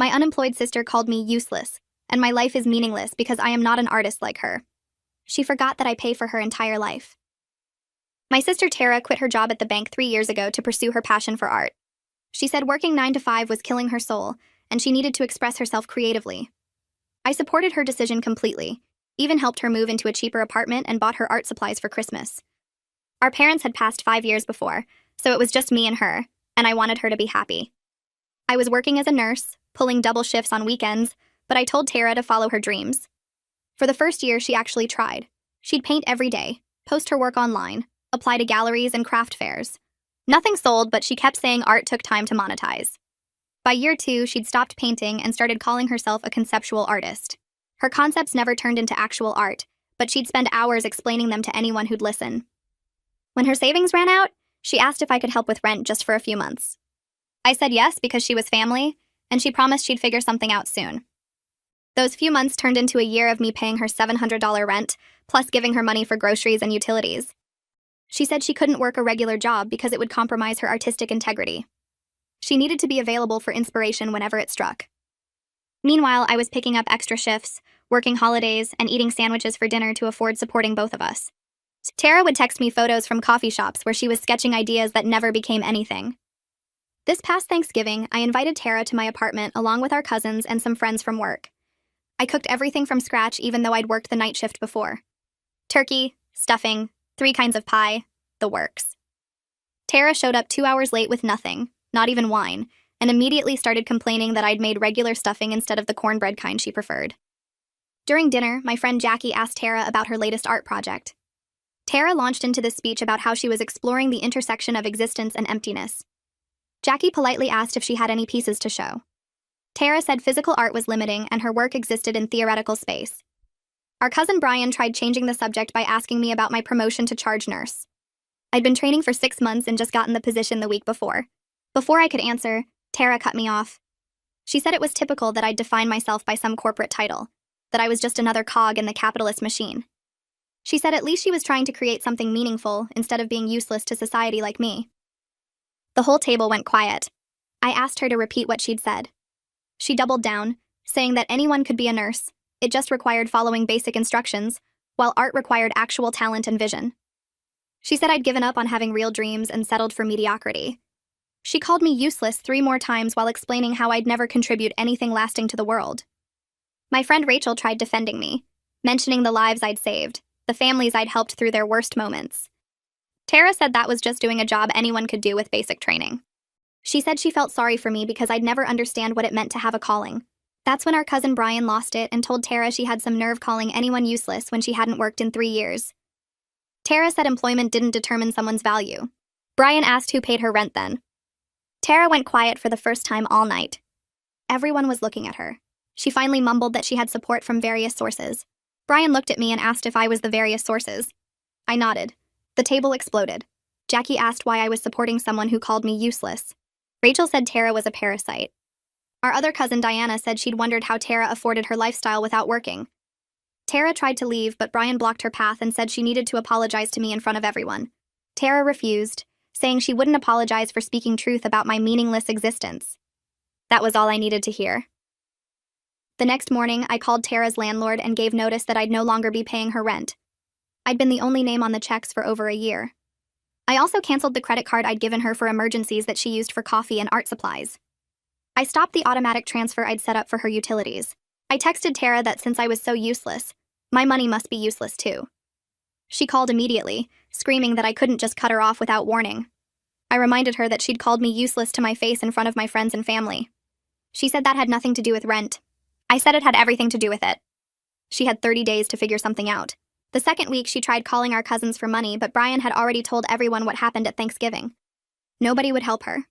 My unemployed sister called me useless, and my life is meaningless because I am not an artist like her. She forgot that I pay for her entire life. My sister Tara quit her job at the bank 3 years ago to pursue her passion for art. She said working 9 to 5 was killing her soul, and she needed to express herself creatively. I supported her decision completely, even helped her move into a cheaper apartment and bought her art supplies for Christmas. Our parents had passed 5 years before, so it was just me and her, and I wanted her to be happy. I was working as a nurse, pulling double shifts on weekends, but I told Tara to follow her dreams. For the first year, she actually tried. She'd paint every day, post her work online, apply to galleries and craft fairs. Nothing sold, but she kept saying art took time to monetize. By year 2, she'd stopped painting and started calling herself a conceptual artist. Her concepts never turned into actual art, but she'd spend hours explaining them to anyone who'd listen. When her savings ran out, she asked if I could help with rent just for a few months. I said yes because she was family, and she promised she'd figure something out soon. Those few months turned into a year of me paying her $700 rent, plus giving her money for groceries and utilities. She said she couldn't work a regular job because it would compromise her artistic integrity. She needed to be available for inspiration whenever it struck. Meanwhile, I was picking up extra shifts, working holidays, and eating sandwiches for dinner to afford supporting both of us. Tara would text me photos from coffee shops where she was sketching ideas that never became anything. This past Thanksgiving, I invited Tara to my apartment along with our cousins and some friends from work. I cooked everything from scratch even though I'd worked the night shift before. Turkey, stuffing, 3 kinds of pie, the works. Tara showed up 2 hours late with nothing, not even wine, and immediately started complaining that I'd made regular stuffing instead of the cornbread kind she preferred. During dinner, my friend Jackie asked Tara about her latest art project. Tara launched into this speech about how she was exploring the intersection of existence and emptiness. Jackie politely asked if she had any pieces to show. Tara said physical art was limiting and her work existed in theoretical space. Our cousin Brian tried changing the subject by asking me about my promotion to charge nurse. I'd been training for 6 months and just gotten the position the week before. Before I could answer, Tara cut me off. She said it was typical that I'd define myself by some corporate title, that I was just another cog in the capitalist machine. She said at least she was trying to create something meaningful instead of being useless to society like me. The whole table went quiet. I asked her to repeat what she'd said. She doubled down, saying that anyone could be a nurse. It just required following basic instructions, while art required actual talent and vision. She said I'd given up on having real dreams and settled for mediocrity. She called me useless 3 more times while explaining how I'd never contribute anything lasting to the world. My friend Rachel tried defending me, mentioning the lives I'd saved, the families I'd helped through their worst moments. Tara said that was just doing a job anyone could do with basic training. She said she felt sorry for me because I'd never understand what it meant to have a calling. That's when our cousin Brian lost it and told Tara she had some nerve calling anyone useless when she hadn't worked in 3 years. Tara said employment didn't determine someone's value. Brian asked who paid her rent then. Tara went quiet for the first time all night. Everyone was looking at her. She finally mumbled that she had support from various sources. Brian looked at me and asked if I was the various sources. I nodded. The table exploded. Jackie asked why I was supporting someone who called me useless. Rachel said Tara was a parasite. Our other cousin Diana said she'd wondered how Tara afforded her lifestyle without working. Tara tried to leave, but Brian blocked her path and said she needed to apologize to me in front of everyone. Tara refused, saying she wouldn't apologize for speaking truth about my meaningless existence. That was all I needed to hear. The next morning, I called Tara's landlord and gave notice that I'd no longer be paying her rent. I'd been the only name on the checks for over a year. I also canceled the credit card I'd given her for emergencies that she used for coffee and art supplies. I stopped the automatic transfer I'd set up for her utilities. I texted Tara that since I was so useless, my money must be useless too. She called immediately, screaming that I couldn't just cut her off without warning. I reminded her that she'd called me useless to my face in front of my friends and family. She said that had nothing to do with rent. I said it had everything to do with it. She had 30 days to figure something out. The second week, she tried calling our cousins for money, but Brian had already told everyone what happened at Thanksgiving. Nobody would help her.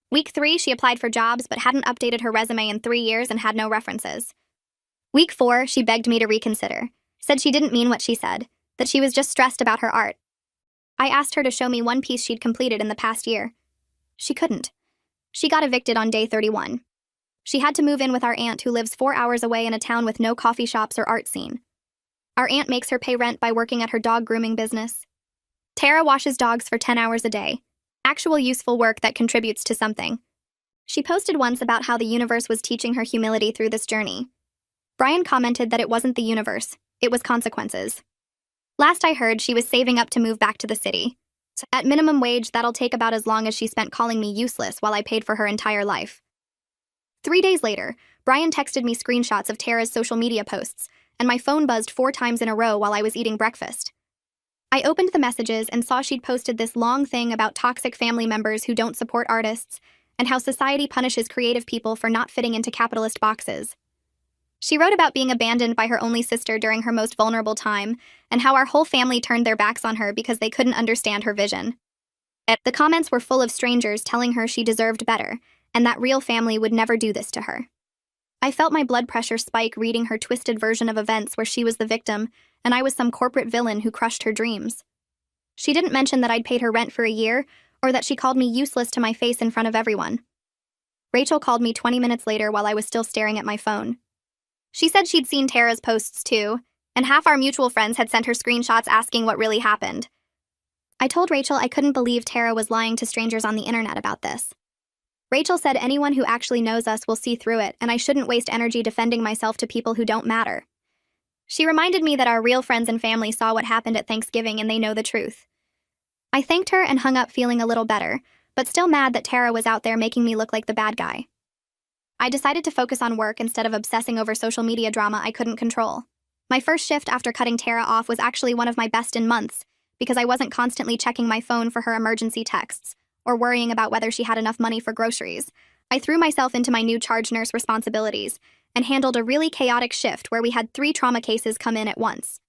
Week 3, she applied for jobs but hadn't updated her resume in 3 years and had no references. Week 4, she begged me to reconsider, said she didn't mean what she said, that she was just stressed about her art. I asked her to show me one piece she'd completed in the past year. She couldn't. She got evicted on day 31. She had to move in with our aunt who lives 4 hours away in a town with no coffee shops or art scene. Our aunt makes her pay rent by working at her dog grooming business. Tara washes dogs for 10 hours a day. Actual useful work that contributes to something. She posted once about how the universe was teaching her humility through this journey. Brian commented that it wasn't the universe, it was consequences. Last I heard, she was saving up to move back to the city. At minimum wage, that'll take about as long as she spent calling me useless while I paid for her entire life. 3 days later, Brian texted me screenshots of Tara's social media posts, and my phone buzzed 4 times in a row while I was eating breakfast. I opened the messages and saw she'd posted this long thing about toxic family members who don't support artists, and how society punishes creative people for not fitting into capitalist boxes. She wrote about being abandoned by her only sister during her most vulnerable time, and how our whole family turned their backs on her because they couldn't understand her vision. The comments were full of strangers telling her she deserved better, and that real family would never do this to her. I felt my blood pressure spike reading her twisted version of events where she was the victim, and I was some corporate villain who crushed her dreams. She didn't mention that I'd paid her rent for a year, or that she called me useless to my face in front of everyone. Rachel called me 20 minutes later while I was still staring at my phone. She said she'd seen Tara's posts too, and half our mutual friends had sent her screenshots asking what really happened. I told Rachel I couldn't believe Tara was lying to strangers on the internet about this. Rachel said anyone who actually knows us will see through it, and I shouldn't waste energy defending myself to people who don't matter. She reminded me that our real friends and family saw what happened at Thanksgiving and they know the truth. I thanked her and hung up feeling a little better, but still mad that Tara was out there making me look like the bad guy. I decided to focus on work instead of obsessing over social media drama I couldn't control. My first shift after cutting Tara off was actually one of my best in months, because I wasn't constantly checking my phone for her emergency texts, or worrying about whether she had enough money for groceries. I threw myself into my new charge nurse responsibilities, and handled a really chaotic shift where we had 3 trauma cases come in at once.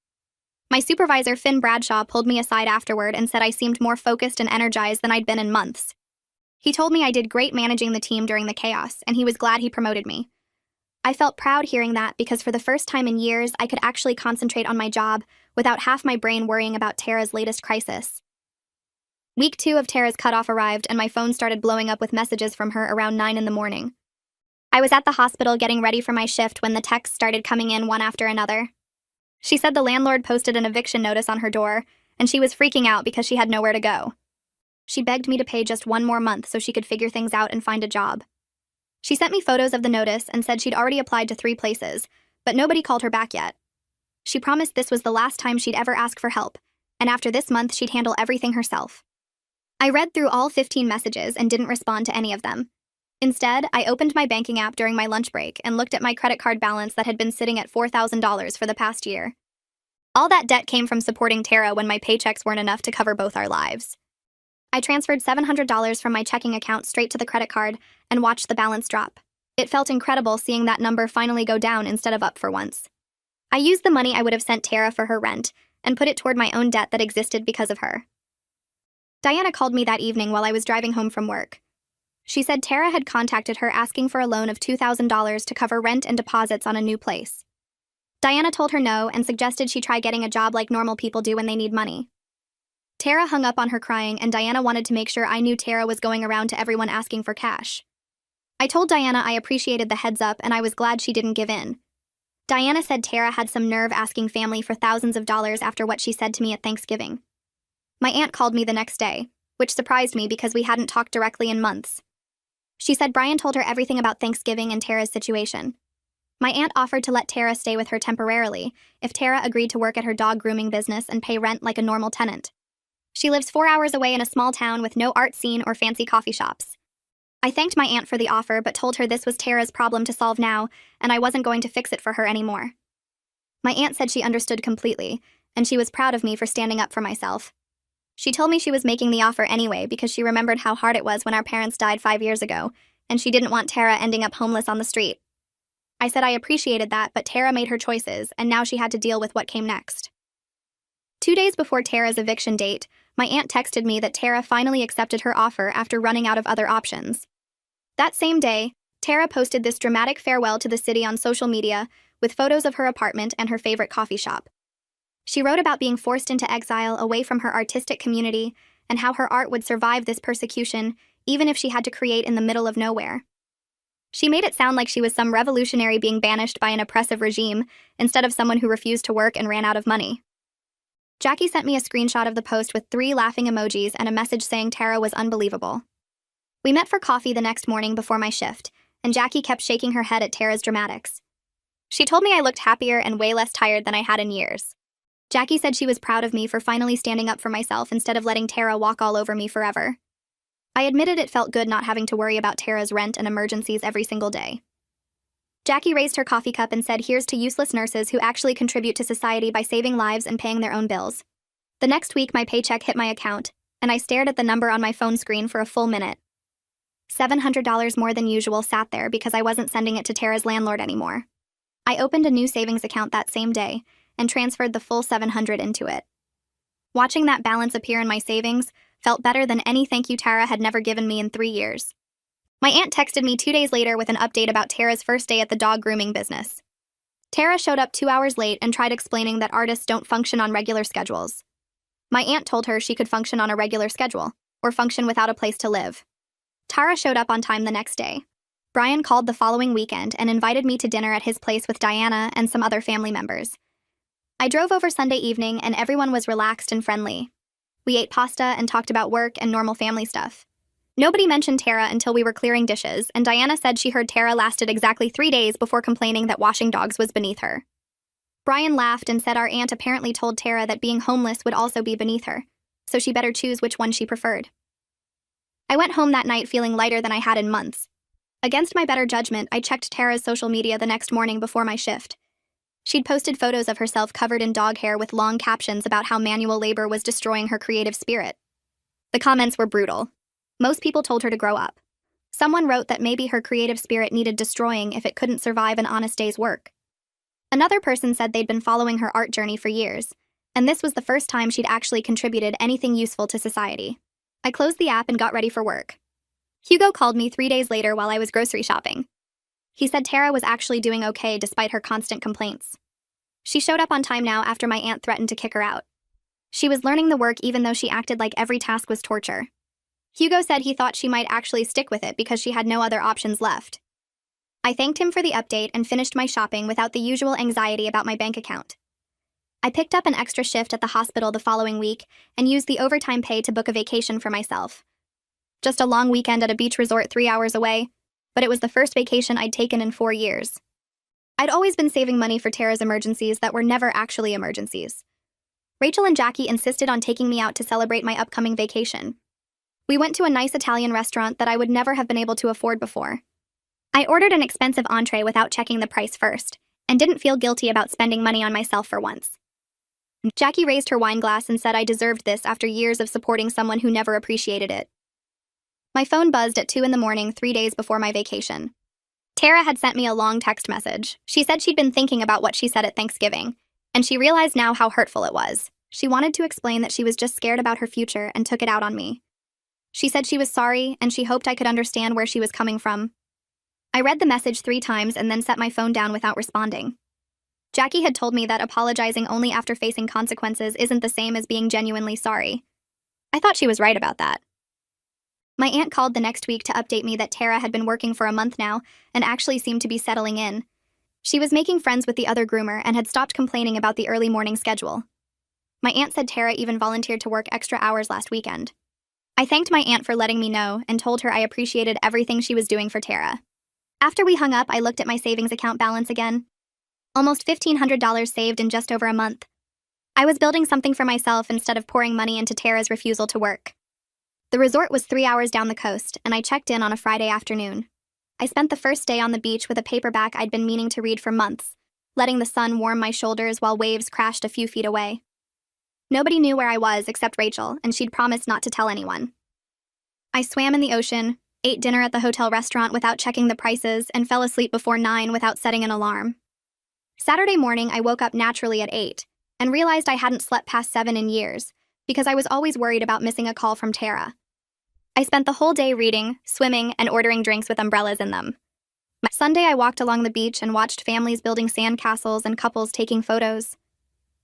My supervisor, Finn Bradshaw, pulled me aside afterward and said I seemed more focused and energized than I'd been in months. He told me I did great managing the team during the chaos, and he was glad he promoted me. I felt proud hearing that because for the first time in years, I could actually concentrate on my job without half my brain worrying about Tara's latest crisis. Week 2 of Tara's cutoff arrived, and my phone started blowing up with messages from her around 9 in the morning. I was at the hospital getting ready for my shift when the texts started coming in one after another. She said the landlord posted an eviction notice on her door, and she was freaking out because she had nowhere to go. She begged me to pay just 1 more month so she could figure things out and find a job. She sent me photos of the notice and said she'd already applied to 3 places, but nobody called her back yet. She promised this was the last time she'd ever ask for help, and after this month she'd handle everything herself. I read through all 15 messages and didn't respond to any of them. Instead, I opened my banking app during my lunch break and looked at my credit card balance that had been sitting at $4,000 for the past year. All that debt came from supporting Tara when my paychecks weren't enough to cover both our lives. I transferred $700 from my checking account straight to the credit card and watched the balance drop. It felt incredible seeing that number finally go down instead of up for once. I used the money I would have sent Tara for her rent and put it toward my own debt that existed because of her. Diana called me that evening while I was driving home from work. She said Tara had contacted her asking for a loan of $2,000 to cover rent and deposits on a new place. Diana told her no and suggested she try getting a job like normal people do when they need money. Tara hung up on her crying, and Diana wanted to make sure I knew Tara was going around to everyone asking for cash. I told Diana I appreciated the heads up and I was glad she didn't give in. Diana said Tara had some nerve asking family for thousands of dollars after what she said to me at Thanksgiving. My aunt called me the next day, which surprised me because we hadn't talked directly in months. She said Brian told her everything about Thanksgiving and Tara's situation. My aunt offered to let Tara stay with her temporarily if Tara agreed to work at her dog grooming business and pay rent like a normal tenant. She lives 4 hours away in a small town with no art scene or fancy coffee shops. I thanked my aunt for the offer but told her this was Tara's problem to solve now, and I wasn't going to fix it for her anymore. My aunt said she understood completely, and she was proud of me for standing up for myself. She told me she was making the offer anyway because she remembered how hard it was when our parents died 5 years ago, and she didn't want Tara ending up homeless on the street. I said I appreciated that, but Tara made her choices, and now she had to deal with what came next. 2 days before Tara's eviction date, my aunt texted me that Tara finally accepted her offer after running out of other options. That same day, Tara posted this dramatic farewell to the city on social media with photos of her apartment and her favorite coffee shop. She wrote about being forced into exile away from her artistic community and how her art would survive this persecution even if she had to create in the middle of nowhere. She made it sound like she was some revolutionary being banished by an oppressive regime instead of someone who refused to work and ran out of money. Jackie sent me a screenshot of the post with 3 laughing emojis and a message saying Tara was unbelievable. We met for coffee the next morning before my shift, and Jackie kept shaking her head at Tara's dramatics. She told me I looked happier and way less tired than I had in years. Jackie said she was proud of me for finally standing up for myself instead of letting Tara walk all over me forever. I admitted it felt good not having to worry about Tara's rent and emergencies every single day. Jackie raised her coffee cup and said, "Here's to useless nurses who actually contribute to society by saving lives and paying their own bills." The next week, my paycheck hit my account, and I stared at the number on my phone screen for a full minute. $700 more than usual sat there because I wasn't sending it to Tara's landlord anymore. I opened a new savings account that same day and transferred the full $700 into it. Watching that balance appear in my savings felt better than any thank you Tara had never given me in 3 years. My aunt texted me 2 days later with an update about Tara's first day at the dog grooming business. Tara showed up 2 hours late and tried explaining that artists don't function on regular schedules. My aunt told her she could function on a regular schedule, or function without a place to live. Tara showed up on time the next day. Brian called the following weekend and invited me to dinner at his place with Diana and some other family members. I drove over Sunday evening and everyone was relaxed and friendly. We ate pasta and talked about work and normal family stuff. Nobody mentioned Tara until we were clearing dishes, and Diana said she heard Tara lasted exactly 3 days before complaining that washing dogs was beneath her. Brian laughed and said our aunt apparently told Tara that being homeless would also be beneath her, so she better choose which one she preferred. I went home that night feeling lighter than I had in months. Against my better judgment, I checked Tara's social media the next morning before my shift. She'd posted photos of herself covered in dog hair with long captions about how manual labor was destroying her creative spirit. The comments were brutal. Most people told her to grow up. Someone wrote that maybe her creative spirit needed destroying if it couldn't survive an honest day's work. Another person said they'd been following her art journey for years, and this was the first time she'd actually contributed anything useful to society. I closed the app and got ready for work. Hugo called me 3 days later while I was grocery shopping. He said Tara was actually doing okay despite her constant complaints. She showed up on time now after my aunt threatened to kick her out. She was learning the work even though she acted like every task was torture. Hugo said he thought she might actually stick with it because she had no other options left. I thanked him for the update and finished my shopping without the usual anxiety about my bank account. I picked up an extra shift at the hospital the following week and used the overtime pay to book a vacation for myself. Just a long weekend at a beach resort 3 hours away, but it was the first vacation I'd taken in 4 years. I'd always been saving money for Tara's emergencies that were never actually emergencies. Rachel and Jackie insisted on taking me out to celebrate my upcoming vacation. We went to a nice Italian restaurant that I would never have been able to afford before. I ordered an expensive entree without checking the price first, and didn't feel guilty about spending money on myself for once. Jackie raised her wine glass and said I deserved this after years of supporting someone who never appreciated it. My phone buzzed at 2 in the morning 3 days before my vacation. Tara had sent me a long text message. She said she'd been thinking about what she said at Thanksgiving, and she realized now how hurtful it was. She wanted to explain that she was just scared about her future and took it out on me. She said she was sorry and she hoped I could understand where she was coming from. I read the message 3 times and then set my phone down without responding. Jackie had told me that apologizing only after facing consequences isn't the same as being genuinely sorry. I thought she was right about that. My aunt called the next week to update me that Tara had been working for a month now and actually seemed to be settling in. She was making friends with the other groomer and had stopped complaining about the early morning schedule. My aunt said Tara even volunteered to work extra hours last weekend. I thanked my aunt for letting me know and told her I appreciated everything she was doing for Tara. After we hung up, I looked at my savings account balance again. Almost $1,500 saved in just over a month. I was building something for myself instead of pouring money into Tara's refusal to work. The resort was 3 hours down the coast, and I checked in on a Friday afternoon. I spent the first day on the beach with a paperback I'd been meaning to read for months, letting the sun warm my shoulders while waves crashed a few feet away. Nobody knew where I was except Rachel, and she'd promised not to tell anyone. I swam in the ocean, ate dinner at the hotel restaurant without checking the prices, and fell asleep before 9 without setting an alarm. Saturday morning, I woke up naturally at 8 and realized I hadn't slept past 7 in years because I was always worried about missing a call from Tara. I spent the whole day reading, swimming, and ordering drinks with umbrellas in them. Sunday, I walked along the beach and watched families building sand castles and couples taking photos.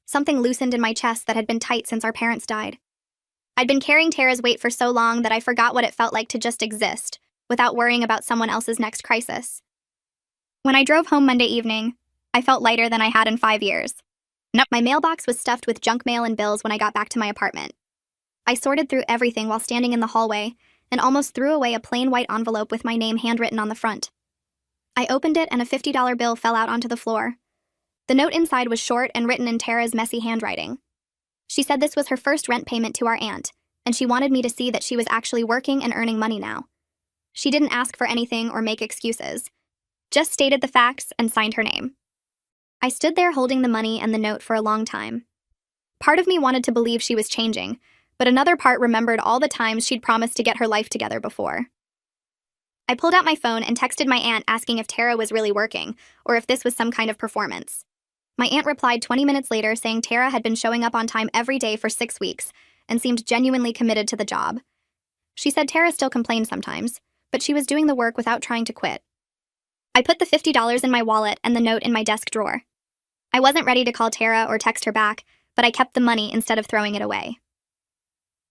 Something loosened in my chest that had been tight since our parents died. I'd been carrying Tara's weight for so long that I forgot what it felt like to just exist, without worrying about someone else's next crisis. When I drove home Monday evening, I felt lighter than I had in 5 years. My mailbox was stuffed with junk mail and bills when I got back to my apartment. I sorted through everything while standing in the hallway and almost threw away a plain white envelope with my name handwritten on the front. I opened it and a $50 bill fell out onto the floor. The note inside was short and written in Tara's messy handwriting. She said this was her first rent payment to our aunt, and she wanted me to see that she was actually working and earning money now. She didn't ask for anything or make excuses, just stated the facts and signed her name. I stood there holding the money and the note for a long time. Part of me wanted to believe she was changing, but another part remembered all the times she'd promised to get her life together before. I pulled out my phone and texted my aunt asking if Tara was really working, or if this was some kind of performance. My aunt replied 20 minutes later saying Tara had been showing up on time every day for 6 weeks and seemed genuinely committed to the job. She said Tara still complained sometimes, but she was doing the work without trying to quit. I put the $50 in my wallet and the note in my desk drawer. I wasn't ready to call Tara or text her back, but I kept the money instead of throwing it away.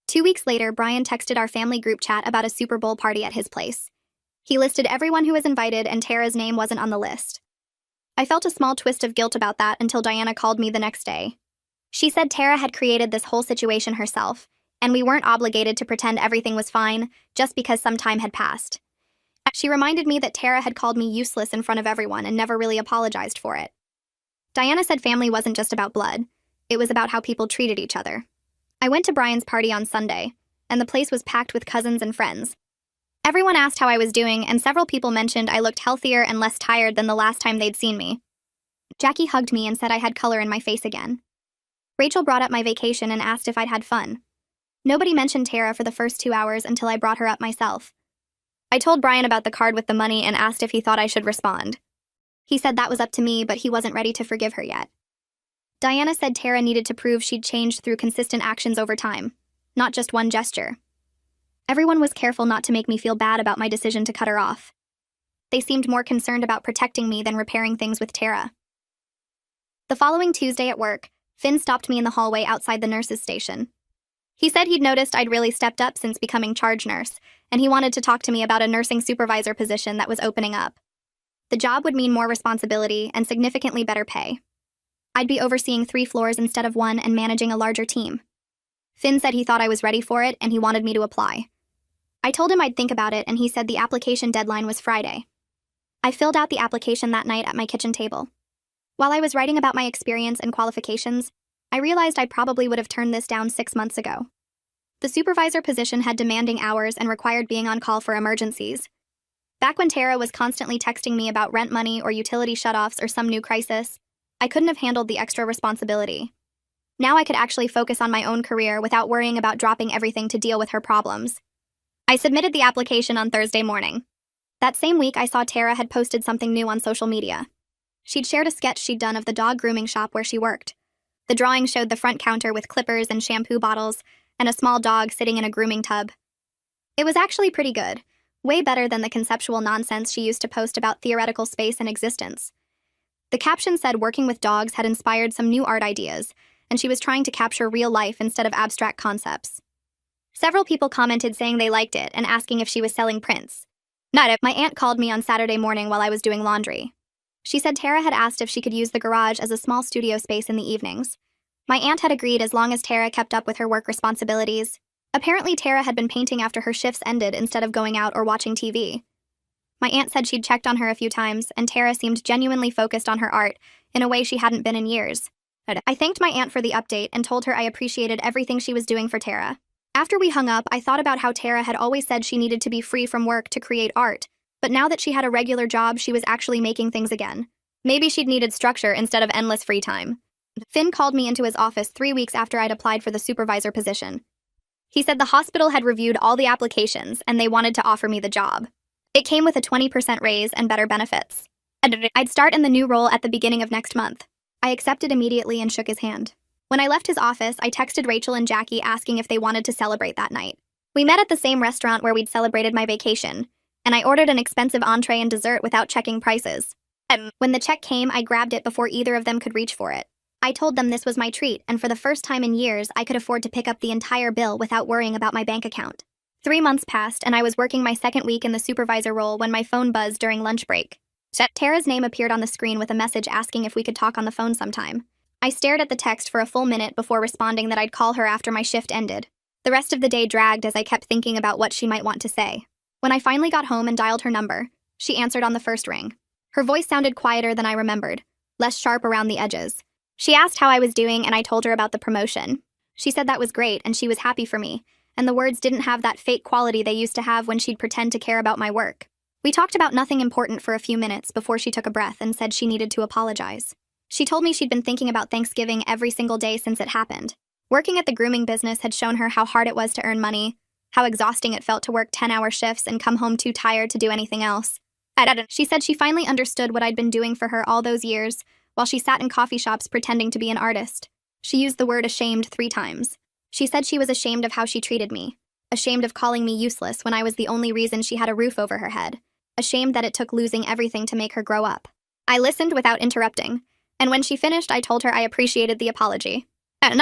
2 weeks later, Brian texted our family group chat about a Super Bowl party at his place. He listed everyone who was invited and Tara's name wasn't on the list. I felt a small twist of guilt about that until Diana called me the next day. She said Tara had created this whole situation herself, and we weren't obligated to pretend everything was fine just because some time had passed. She reminded me that Tara had called me useless in front of everyone and never really apologized for it. Diana said family wasn't just about blood, it was about how people treated each other. I went to Brian's party on Sunday, and the place was packed with cousins and friends. Everyone asked how I was doing, and several people mentioned I looked healthier and less tired than the last time they'd seen me. Jackie hugged me and said I had color in my face again. Rachel brought up my vacation and asked if I'd had fun. Nobody mentioned Tara for the first 2 hours until I brought her up myself. I told Brian about the card with the money and asked if he thought I should respond. He said that was up to me, but he wasn't ready to forgive her yet. Diana said Tara needed to prove she'd changed through consistent actions over time, not just one gesture. Everyone was careful not to make me feel bad about my decision to cut her off. They seemed more concerned about protecting me than repairing things with Tara. The following Tuesday at work, Finn stopped me in the hallway outside the nurse's station. He said he'd noticed I'd really stepped up since becoming charge nurse, and he wanted to talk to me about a nursing supervisor position that was opening up. The job would mean more responsibility and significantly better pay. I'd be overseeing 3 floors instead of 1 and managing a larger team. Finn said he thought I was ready for it and he wanted me to apply. I told him I'd think about it and he said the application deadline was Friday. I filled out the application that night at my kitchen table. While I was writing about my experience and qualifications, I realized I probably would have turned this down 6 months ago. The supervisor position had demanding hours and required being on call for emergencies. Back when Tara was constantly texting me about rent money or utility shutoffs or some new crisis, I couldn't have handled the extra responsibility. Now I could actually focus on my own career without worrying about dropping everything to deal with her problems. I submitted the application on Thursday morning. That same week, I saw Tara had posted something new on social media. She'd shared a sketch she'd done of the dog grooming shop where she worked. The drawing showed the front counter with clippers and shampoo bottles and a small dog sitting in a grooming tub. It was actually pretty good, way better than the conceptual nonsense she used to post about theoretical space and existence. The caption said working with dogs had inspired some new art ideas, and she was trying to capture real life instead of abstract concepts. Several people commented saying they liked it and asking if she was selling prints. Not if. My aunt called me on Saturday morning while I was doing laundry. She said Tara had asked if she could use the garage as a small studio space in the evenings. My aunt had agreed as long as Tara kept up with her work responsibilities. Apparently, Tara had been painting after her shifts ended instead of going out or watching TV. My aunt said she'd checked on her a few times, and Tara seemed genuinely focused on her art in a way she hadn't been in years. I thanked my aunt for the update and told her I appreciated everything she was doing for Tara. After we hung up, I thought about how Tara had always said she needed to be free from work to create art, but now that she had a regular job, she was actually making things again. Maybe she'd needed structure instead of endless free time. Finn called me into his office 3 weeks after I'd applied for the supervisor position. He said the hospital had reviewed all the applications and they wanted to offer me the job. It came with a 20% raise and better benefits. I'd start in the new role at the beginning of next month. I accepted immediately and shook his hand. When I left his office, I texted Rachel and Jackie asking if they wanted to celebrate that night. We met at the same restaurant where we'd celebrated my vacation, and I ordered an expensive entree and dessert without checking prices. When the check came, I grabbed it before either of them could reach for it. I told them this was my treat, and for the first time in years, I could afford to pick up the entire bill without worrying about my bank account. 3 months passed, and I was working my second week in the supervisor role when my phone buzzed during lunch break. Tara's name appeared on the screen with a message asking if we could talk on the phone sometime. I stared at the text for a full minute before responding that I'd call her after my shift ended. The rest of the day dragged as I kept thinking about what she might want to say. When I finally got home and dialed her number, she answered on the first ring. Her voice sounded quieter than I remembered, less sharp around the edges. She asked how I was doing and I told her about the promotion. She said that was great and she was happy for me, and the words didn't have that fake quality they used to have when she'd pretend to care about my work. We talked about nothing important for a few minutes before she took a breath and said she needed to apologize. She told me she'd been thinking about Thanksgiving every single day since it happened. Working at the grooming business had shown her how hard it was to earn money, how exhausting it felt to work 10-hour shifts and come home too tired to do anything else. She said she finally understood what I'd been doing for her all those years, while she sat in coffee shops pretending to be an artist. She used the word ashamed 3 times. She said she was ashamed of how she treated me, ashamed of calling me useless when I was the only reason she had a roof over her head, ashamed that it took losing everything to make her grow up. I listened without interrupting, and when she finished, I told her I appreciated the apology.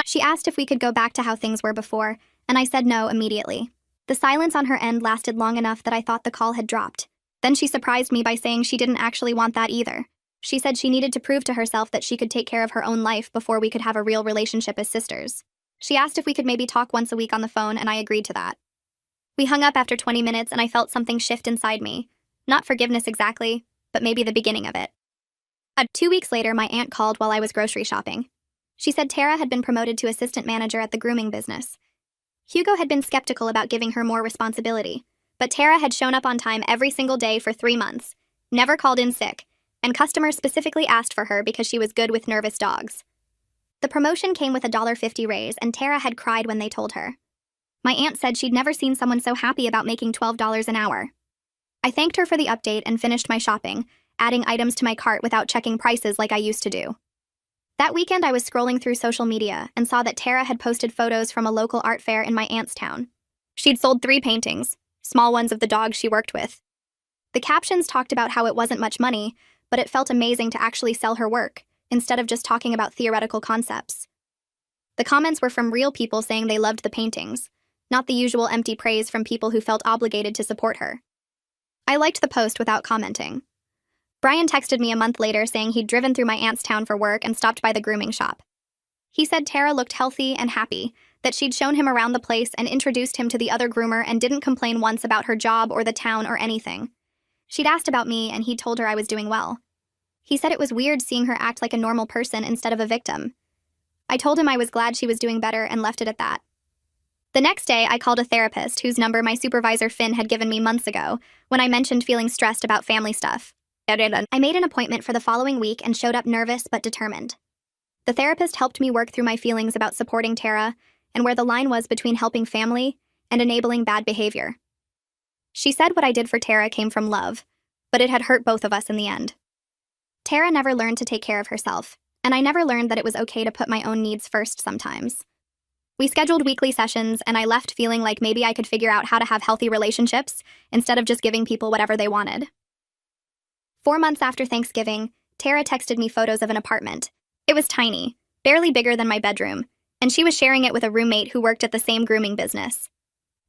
She asked if we could go back to how things were before, and I said no immediately. The silence on her end lasted long enough that I thought the call had dropped. Then she surprised me by saying she didn't actually want that either. She said she needed to prove to herself that she could take care of her own life before we could have a real relationship as sisters. She asked if we could maybe talk once a week on the phone, and I agreed to that. We hung up after 20 minutes, and I felt something shift inside me. Not forgiveness exactly, but maybe the beginning of it. 2 weeks later, my aunt called while I was grocery shopping. She said Tara had been promoted to assistant manager at the grooming business. Hugo had been skeptical about giving her more responsibility, but Tara had shown up on time every single day for 3 months, never called in sick, and customers specifically asked for her because she was good with nervous dogs. The promotion came with a $1.50 raise, and Tara had cried when they told her. My aunt said she'd never seen someone so happy about making $12 an hour. I thanked her for the update and finished my shopping, adding items to my cart without checking prices like I used to do. That weekend, I was scrolling through social media and saw that Tara had posted photos from a local art fair in my aunt's town. She'd sold 3 paintings, small ones of the dogs she worked with. The captions talked about how it wasn't much money, but it felt amazing to actually sell her work, instead of just talking about theoretical concepts. The comments were from real people saying they loved the paintings, not the usual empty praise from people who felt obligated to support her. I liked the post without commenting. Brian texted me a month later saying he'd driven through my aunt's town for work and stopped by the grooming shop. He said Tara looked healthy and happy, that she'd shown him around the place and introduced him to the other groomer and didn't complain once about her job or the town or anything. She'd asked about me and he told her I was doing well. He said it was weird seeing her act like a normal person instead of a victim. I told him I was glad she was doing better and left it at that. The next day, I called a therapist whose number my supervisor Finn had given me months ago when I mentioned feeling stressed about family stuff. I made an appointment for the following week and showed up nervous but determined. The therapist helped me work through my feelings about supporting Tara and where the line was between helping family and enabling bad behavior. She said what I did for Tara came from love, but it had hurt both of us in the end. Tara never learned to take care of herself, and I never learned that it was okay to put my own needs first sometimes. We scheduled weekly sessions, and I left feeling like maybe I could figure out how to have healthy relationships instead of just giving people whatever they wanted. 4 months after Thanksgiving, Tara texted me photos of an apartment. It was tiny, barely bigger than my bedroom, and she was sharing it with a roommate who worked at the same grooming business.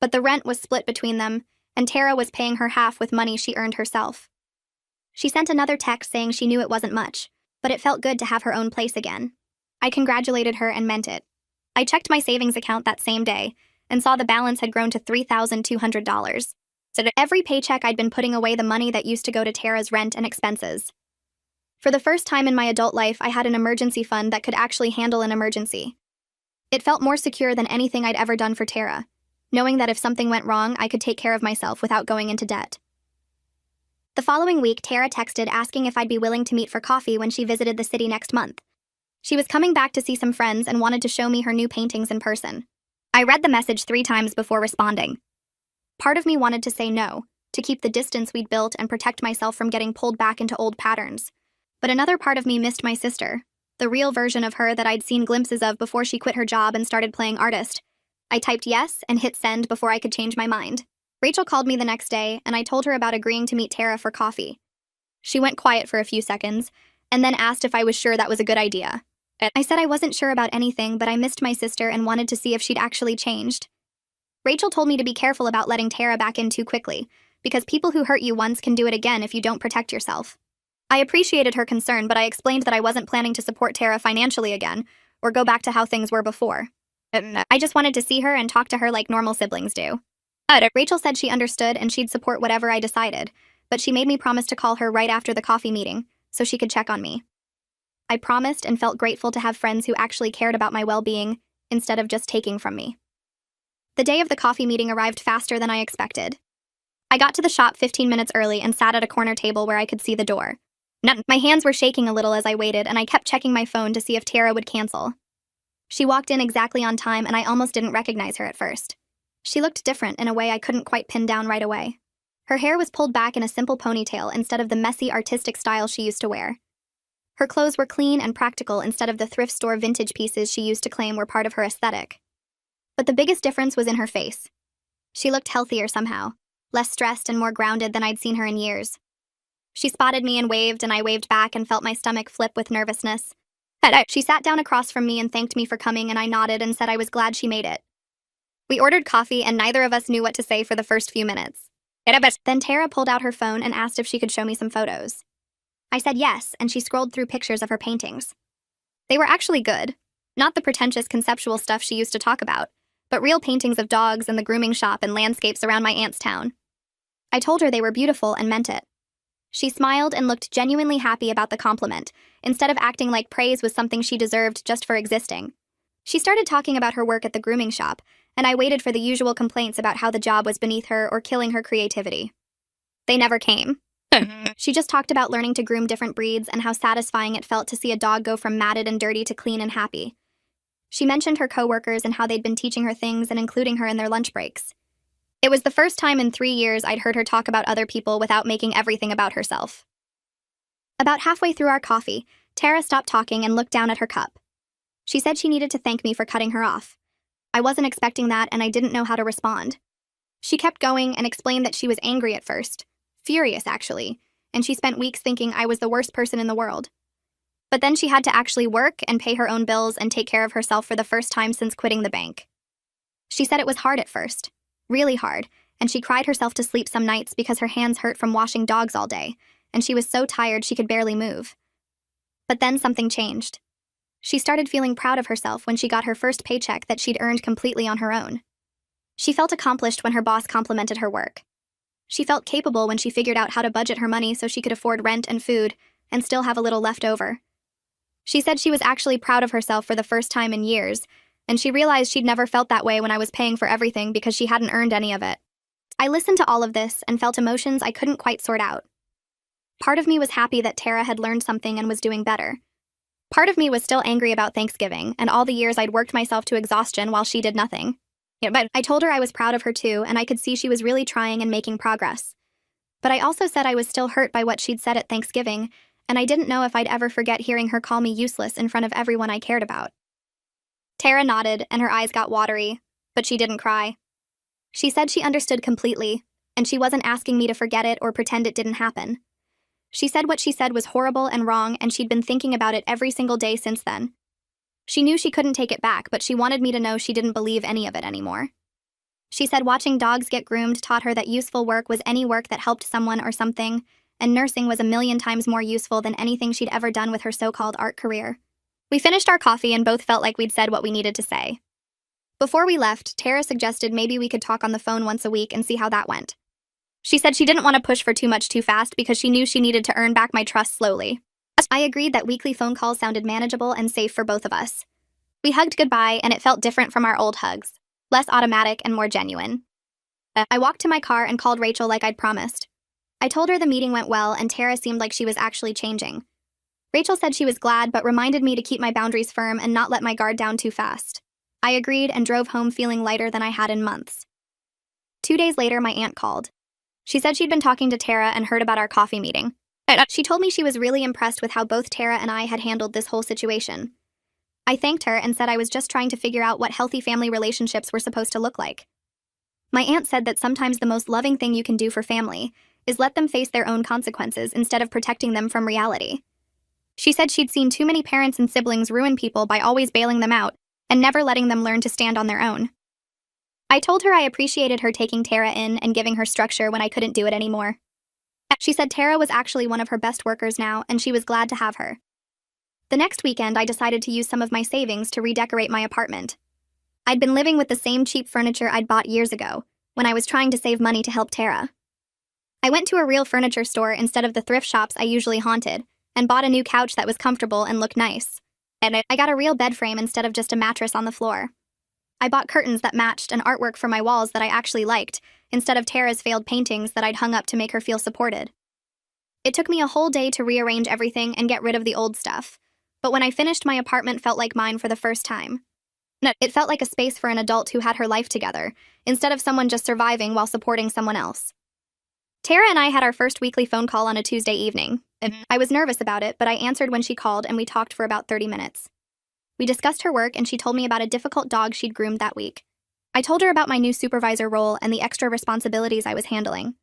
But the rent was split between them, and Tara was paying her half with money she earned herself. She sent another text saying she knew it wasn't much, but it felt good to have her own place again. I congratulated her and meant it. I checked my savings account that same day and saw the balance had grown to $3,200. So every paycheck I'd been putting away the money that used to go to Tara's rent and expenses. For the first time in my adult life, I had an emergency fund that could actually handle an emergency. It felt more secure than anything I'd ever done for Tara, knowing that if something went wrong, I could take care of myself without going into debt. The following week, Tara texted asking if I'd be willing to meet for coffee when she visited the city next month. She was coming back to see some friends and wanted to show me her new paintings in person. I read the message 3 times before responding. Part of me wanted to say no, to keep the distance we'd built and protect myself from getting pulled back into old patterns. But another part of me missed my sister, the real version of her that I'd seen glimpses of before she quit her job and started playing artist. I typed yes and hit send before I could change my mind. Rachel called me the next day, and I told her about agreeing to meet Tara for coffee. She went quiet for a few seconds, and then asked if I was sure that was a good idea. I said I wasn't sure about anything, but I missed my sister and wanted to see if she'd actually changed. Rachel told me to be careful about letting Tara back in too quickly, because people who hurt you once can do it again if you don't protect yourself. I appreciated her concern, but I explained that I wasn't planning to support Tara financially again, or go back to how things were before. I just wanted to see her and talk to her like normal siblings do. Rachel said she understood and she'd support whatever I decided, but she made me promise to call her right after the coffee meeting so she could check on me. I promised and felt grateful to have friends who actually cared about my well-being instead of just taking from me. The day of the coffee meeting arrived faster than I expected. I got to the shop 15 minutes early and sat at a corner table where I could see the door. My hands were shaking a little as I waited, and I kept checking my phone to see if Tara would cancel. She walked in exactly on time, and I almost didn't recognize her at first. She looked different in a way I couldn't quite pin down right away. Her hair was pulled back in a simple ponytail instead of the messy, artistic style she used to wear. Her clothes were clean and practical instead of the thrift store vintage pieces she used to claim were part of her aesthetic. But the biggest difference was in her face. She looked healthier somehow, less stressed and more grounded than I'd seen her in years. She spotted me and I waved back and felt my stomach flip with nervousness. She sat down across from me and thanked me for coming, and I nodded and said I was glad she made it. We ordered coffee, and neither of us knew what to say for the first few minutes. Then Tara pulled out her phone and asked if she could show me some photos. I said yes, and she scrolled through pictures of her paintings. They were actually good. Not the pretentious conceptual stuff she used to talk about, but real paintings of dogs and the grooming shop and landscapes around my aunt's town. I told her they were beautiful and meant it. She smiled and looked genuinely happy about the compliment, instead of acting like praise was something she deserved just for existing. She started talking about her work at the grooming shop, and I waited for the usual complaints about how the job was beneath her or killing her creativity. They never came. She just talked about learning to groom different breeds and how satisfying it felt to see a dog go from matted and dirty to clean and happy. She mentioned her coworkers and how they'd been teaching her things and including her in their lunch breaks. It was the first time in 3 years I'd heard her talk about other people without making everything about herself. About halfway through our coffee, Tara stopped talking and looked down at her cup. She said she needed to thank me for cutting her off. I wasn't expecting that, and I didn't know how to respond. She kept going and explained that she was angry at first. Furious, actually, and she spent weeks thinking I was the worst person in the world. But then she had to actually work and pay her own bills and take care of herself for the first time since quitting the bank. She said it was hard at first, really hard, and she cried herself to sleep some nights because her hands hurt from washing dogs all day, and she was so tired she could barely move. But then something changed. She started feeling proud of herself when she got her first paycheck that she'd earned completely on her own. She felt accomplished when her boss complimented her work. She felt capable when she figured out how to budget her money so she could afford rent and food and still have a little left over. She said she was actually proud of herself for the first time in years, and she realized she'd never felt that way when I was paying for everything because she hadn't earned any of it. I listened to all of this and felt emotions I couldn't quite sort out. Part of me was happy that Tara had learned something and was doing better. Part of me was still angry about Thanksgiving and all the years I'd worked myself to exhaustion while she did nothing. But I told her I was proud of her too, and I could see she was really trying and making progress. But I also said I was still hurt by what she'd said at Thanksgiving, and I didn't know if I'd ever forget hearing her call me useless in front of everyone I cared about. Tara nodded, and her eyes got watery, but she didn't cry. She said she understood completely, and she wasn't asking me to forget it or pretend it didn't happen. She said what she said was horrible and wrong, and she'd been thinking about it every single day since then. She knew she couldn't take it back, but she wanted me to know she didn't believe any of it anymore. She said watching dogs get groomed taught her that useful work was any work that helped someone or something, and nursing was 1,000,000 times more useful than anything she'd ever done with her so-called art career. We finished our coffee and both felt like we'd said what we needed to say. Before we left, Tara suggested maybe we could talk on the phone once a week and see how that went. She said she didn't want to push for too much too fast because she knew she needed to earn back my trust slowly. I agreed that weekly phone calls sounded manageable and safe for both of us. We hugged goodbye, and it felt different from our old hugs, less automatic and more genuine. I walked to my car and called Rachel like I'd promised. I told her the meeting went well, and Tara seemed like she was actually changing. Rachel said she was glad, but reminded me to keep my boundaries firm and not let my guard down too fast. I agreed and drove home feeling lighter than I had in months. 2 days later, my aunt called. She said she'd been talking to Tara and heard about our coffee meeting. She told me she was really impressed with how both Tara and I had handled this whole situation. I thanked her and said I was just trying to figure out what healthy family relationships were supposed to look like. My aunt said that sometimes the most loving thing you can do for family is let them face their own consequences instead of protecting them from reality. She said she'd seen too many parents and siblings ruin people by always bailing them out and never letting them learn to stand on their own. I told her I appreciated her taking Tara in and giving her structure when I couldn't do it anymore. She said Tara was actually one of her best workers now, and she was glad to have her. The next weekend, I decided to use some of my savings to redecorate my apartment. I'd been living with the same cheap furniture I'd bought years ago, when I was trying to save money to help Tara. I went to a real furniture store instead of the thrift shops I usually haunted, and bought a new couch that was comfortable and looked nice. And I got a real bed frame instead of just a mattress on the floor. I bought curtains that matched and artwork for my walls that I actually liked, instead of Tara's failed paintings that I'd hung up to make her feel supported. It took me a whole day to rearrange everything and get rid of the old stuff, but when I finished, my apartment felt like mine for the first time. It felt like a space for an adult who had her life together, instead of someone just surviving while supporting someone else. Tara and I had our first weekly phone call on a Tuesday evening. I was nervous about it, but I answered when she called and we talked for about 30 minutes. We discussed her work and she told me about a difficult dog she'd groomed that week. I told her about my new supervisor role and the extra responsibilities I was handling.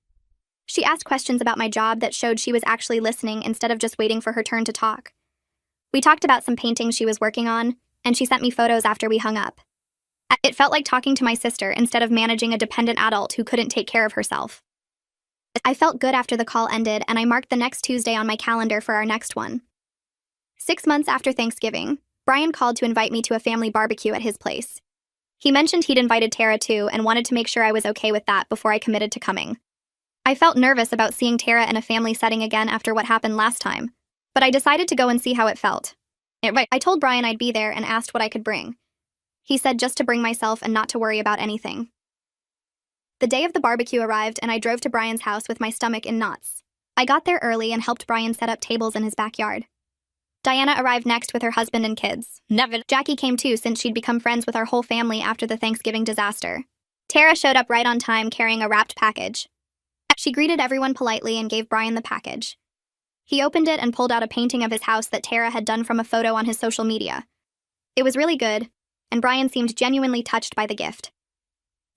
She asked questions about my job that showed she was actually listening instead of just waiting for her turn to talk. We talked about some paintings she was working on, and she sent me photos after we hung up. It felt like talking to my sister instead of managing a dependent adult who couldn't take care of herself. I felt good after the call ended, and I marked the next Tuesday on my calendar for our next one. 6 months after Thanksgiving, Brian called to invite me to a family barbecue at his place. He mentioned he'd invited Tara too and wanted to make sure I was okay with that before I committed to coming. I felt nervous about seeing Tara in a family setting again after what happened last time, but I decided to go and see how it felt. I told Brian I'd be there and asked what I could bring. He said just to bring myself and not to worry about anything. The day of the barbecue arrived and I drove to Brian's house with my stomach in knots. I got there early and helped Brian set up tables in his backyard. Diana arrived next with her husband and kids. Jackie came too since she'd become friends with our whole family after the Thanksgiving disaster. Tara showed up right on time carrying a wrapped package. She greeted everyone politely and gave Brian the package. He opened it and pulled out a painting of his house that Tara had done from a photo on his social media. It was really good, and Brian seemed genuinely touched by the gift.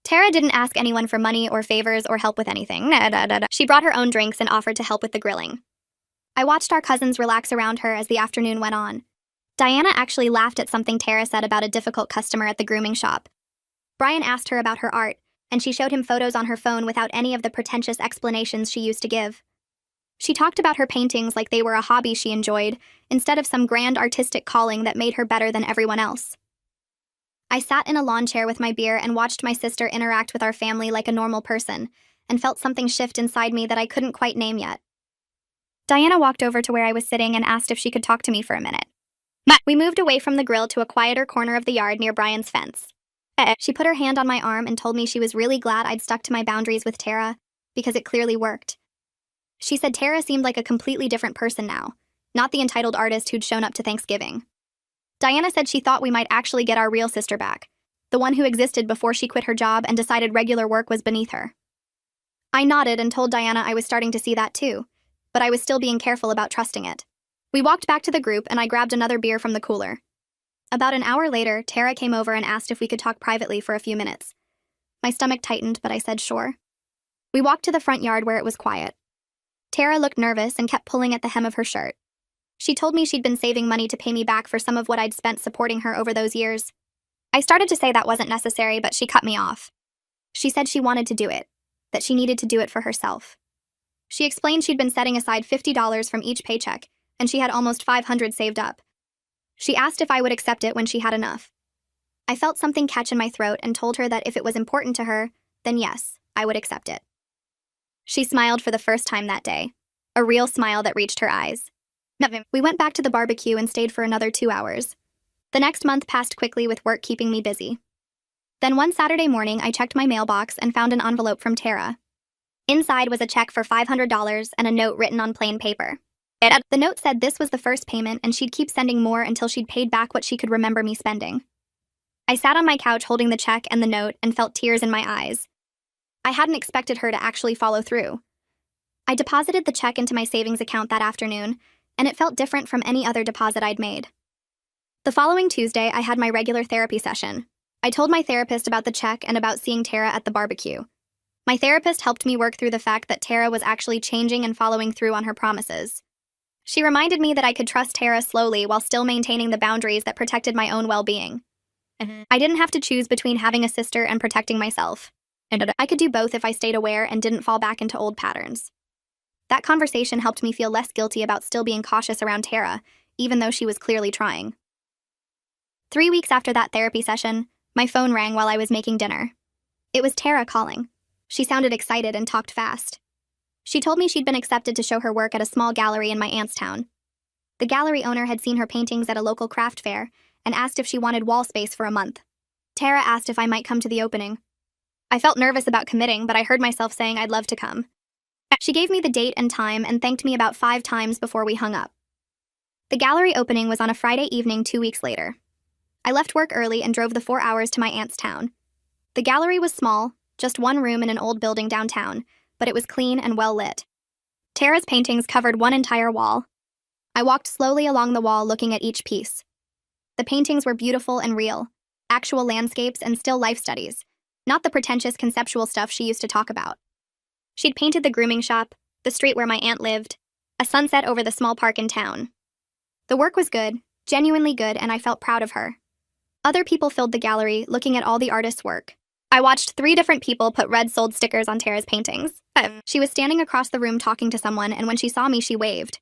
Tara didn't ask anyone for money or favors or help with anything. She brought her own drinks and offered to help with the grilling. I watched our cousins relax around her as the afternoon went on. Diana actually laughed at something Tara said about a difficult customer at the grooming shop. Brian asked her about her art, and she showed him photos on her phone without any of the pretentious explanations she used to give. She talked about her paintings like they were a hobby she enjoyed, instead of some grand artistic calling that made her better than everyone else. I sat in a lawn chair with my beer and watched my sister interact with our family like a normal person, and felt something shift inside me that I couldn't quite name yet. Diana walked over to where I was sitting and asked if she could talk to me for a minute. We moved away from the grill to a quieter corner of the yard near Brian's fence. She put her hand on my arm and told me she was really glad I'd stuck to my boundaries with Tara, because it clearly worked. She said Tara seemed like a completely different person now, not the entitled artist who'd shown up to Thanksgiving. Diana said she thought we might actually get our real sister back, the one who existed before she quit her job and decided regular work was beneath her. I nodded and told Diana I was starting to see that too, but I was still being careful about trusting it. We walked back to the group and I grabbed another beer from the cooler. About an hour later, Tara came over and asked if we could talk privately for a few minutes. My stomach tightened, but I said sure. We walked to the front yard where it was quiet. Tara looked nervous and kept pulling at the hem of her shirt. She told me she'd been saving money to pay me back for some of what I'd spent supporting her over those years. I started to say that wasn't necessary, but she cut me off. She said she wanted to do it, that she needed to do it for herself. She explained she'd been setting aside $50 from each paycheck, and she had almost $500 saved up. She asked if I would accept it when she had enough. I felt something catch in my throat and told her that if it was important to her, then yes, I would accept it. She smiled for the first time that day, a real smile that reached her eyes. We went back to the barbecue and stayed for another 2 hours. The next month passed quickly with work keeping me busy. Then one Saturday morning, I checked my mailbox and found an envelope from Tara. Inside was a check for $500 and a note written on plain paper. The note said this was the first payment and she'd keep sending more until she'd paid back what she could remember me spending. I sat on my couch holding the check and the note and felt tears in my eyes. I hadn't expected her to actually follow through. I deposited the check into my savings account that afternoon, and it felt different from any other deposit I'd made. The following Tuesday, I had my regular therapy session. I told my therapist about the check and about seeing Tara at the barbecue. My therapist helped me work through the fact that Tara was actually changing and following through on her promises. She reminded me that I could trust Tara slowly while still maintaining the boundaries that protected my own well-being. I didn't have to choose between having a sister and protecting myself. I could do both if I stayed aware and didn't fall back into old patterns. That conversation helped me feel less guilty about still being cautious around Tara, even though she was clearly trying. 3 weeks after that therapy session, My phone rang while I was making dinner. It was Tara calling. She sounded excited and talked fast. She told me she'd been accepted to show her work at a small gallery in my aunt's town. The gallery owner had seen her paintings at a local craft fair and asked if she wanted wall space for a month. Tara asked if I might come to the opening. I felt nervous about committing, but I heard myself saying I'd love to come. She gave me the date and time and thanked me about 5 times before we hung up. The gallery opening was on a Friday evening 2 weeks later. I left work early and drove the 4 hours to my aunt's town. The gallery was small, just one room in an old building downtown, but it was clean and well lit. Tara's paintings covered one entire wall. I walked slowly along the wall looking at each piece. The paintings were beautiful and real, actual landscapes and still life studies, not the pretentious conceptual stuff she used to talk about. She'd painted the grooming shop, the street where my aunt lived, a sunset over the small park in town. The work was good, genuinely good, and I felt proud of her. Other people filled the gallery, looking at all the artists' work. I watched 3 different people put red sold stickers on Tara's paintings. She was standing across the room talking to someone, and when she saw me, she waved.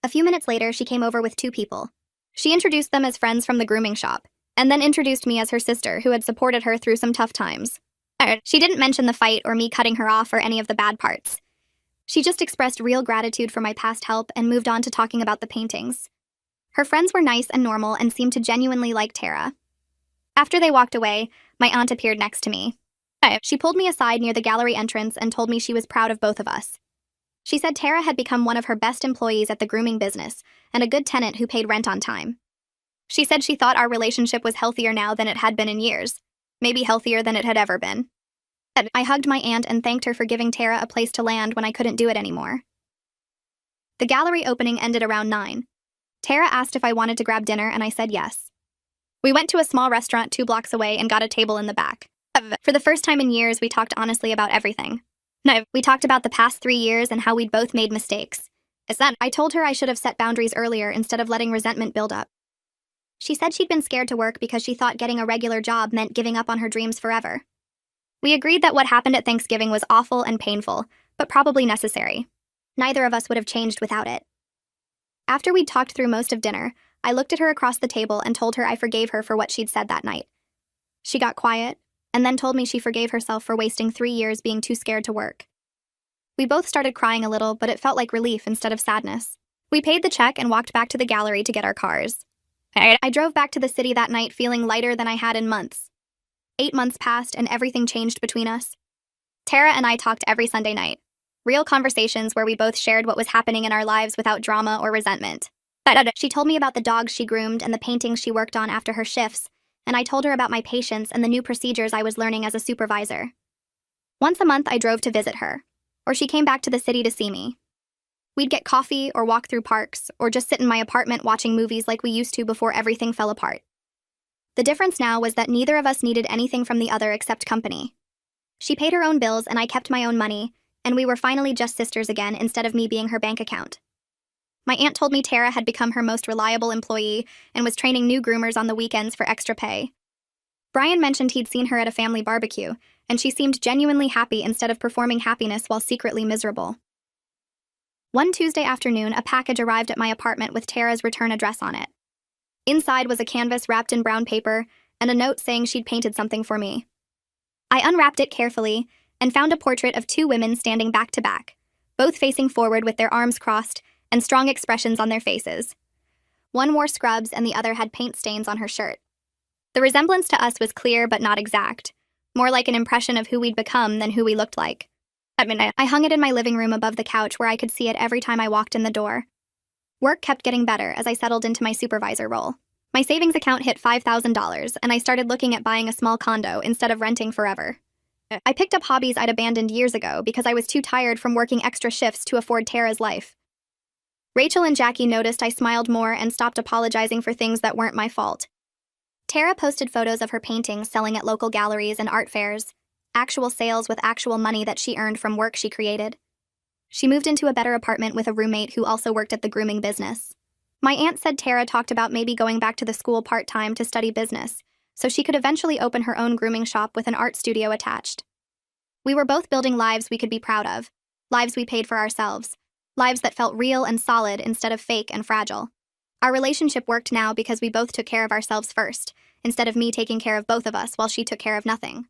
A few minutes later, she came over with 2 people. She introduced them as friends from the grooming shop, and then introduced me as her sister who had supported her through some tough times. She didn't mention the fight or me cutting her off or any of the bad parts. She just expressed real gratitude for my past help and moved on to talking about the paintings. Her friends were nice and normal and seemed to genuinely like Tara. After they walked away, my aunt appeared next to me. She pulled me aside near the gallery entrance and told me she was proud of both of us. She said Tara had become one of her best employees at the grooming business and a good tenant who paid rent on time. She said she thought our relationship was healthier now than it had been in years, maybe healthier than it had ever been. I hugged my aunt and thanked her for giving Tara a place to land when I couldn't do it anymore. The gallery opening ended around 9. Tara asked if I wanted to grab dinner, and I said yes. We went to a small restaurant 2 blocks away and got a table in the back. For the first time in years, we talked honestly about everything. We talked about the past 3 years and how we'd both made mistakes. I told her I should have set boundaries earlier instead of letting resentment build up. She said she'd been scared to work because she thought getting a regular job meant giving up on her dreams forever. We agreed that what happened at Thanksgiving was awful and painful, but probably necessary. Neither of us would have changed without it. After we'd talked through most of dinner, I looked at her across the table and told her I forgave her for what she'd said that night. She got quiet, and then told me she forgave herself for wasting 3 years being too scared to work. We both started crying a little, but it felt like relief instead of sadness. We paid the check and walked back to the gallery to get our cars. I drove back to the city that night feeling lighter than I had in months. 8 months passed and everything changed between us. Tara and I talked every Sunday night. Real conversations where we both shared what was happening in our lives without drama or resentment. She told me about the dogs she groomed and the paintings she worked on after her shifts, and I told her about my patients and the new procedures I was learning as a supervisor. Once a month, I drove to visit her, or she came back to the city to see me. We'd get coffee or walk through parks, or just sit in my apartment watching movies like we used to before everything fell apart. The difference now was that neither of us needed anything from the other except company. She paid her own bills and I kept my own money, and we were finally just sisters again instead of me being her bank account. My aunt told me Tara had become her most reliable employee and was training new groomers on the weekends for extra pay. Brian mentioned he'd seen her at a family barbecue, and she seemed genuinely happy instead of performing happiness while secretly miserable. One Tuesday afternoon, a package arrived at my apartment with Tara's return address on it. Inside was a canvas wrapped in brown paper and a note saying she'd painted something for me. I unwrapped it carefully and found a portrait of 2 women standing back to back, both facing forward with their arms crossed and strong expressions on their faces. One wore scrubs and the other had paint stains on her shirt. The resemblance to us was clear but not exact, more like an impression of who we'd become than who we looked like. At midnight, I hung it in my living room above the couch where I could see it every time I walked in the door. Work kept getting better as I settled into my supervisor role. My savings account hit $5,000, and I started looking at buying a small condo instead of renting forever. I picked up hobbies I'd abandoned years ago because I was too tired from working extra shifts to afford Tara's life. Rachel and Jackie noticed I smiled more and stopped apologizing for things that weren't my fault. Tara posted photos of her paintings selling at local galleries and art fairs, actual sales with actual money that she earned from work she created. She moved into a better apartment with a roommate who also worked at the grooming business. My aunt said Tara talked about maybe going back to the school part-time to study business, so she could eventually open her own grooming shop with an art studio attached. We were both building lives we could be proud of, lives we paid for ourselves, lives that felt real and solid instead of fake and fragile. Our relationship worked now because we both took care of ourselves first, instead of me taking care of both of us while she took care of nothing.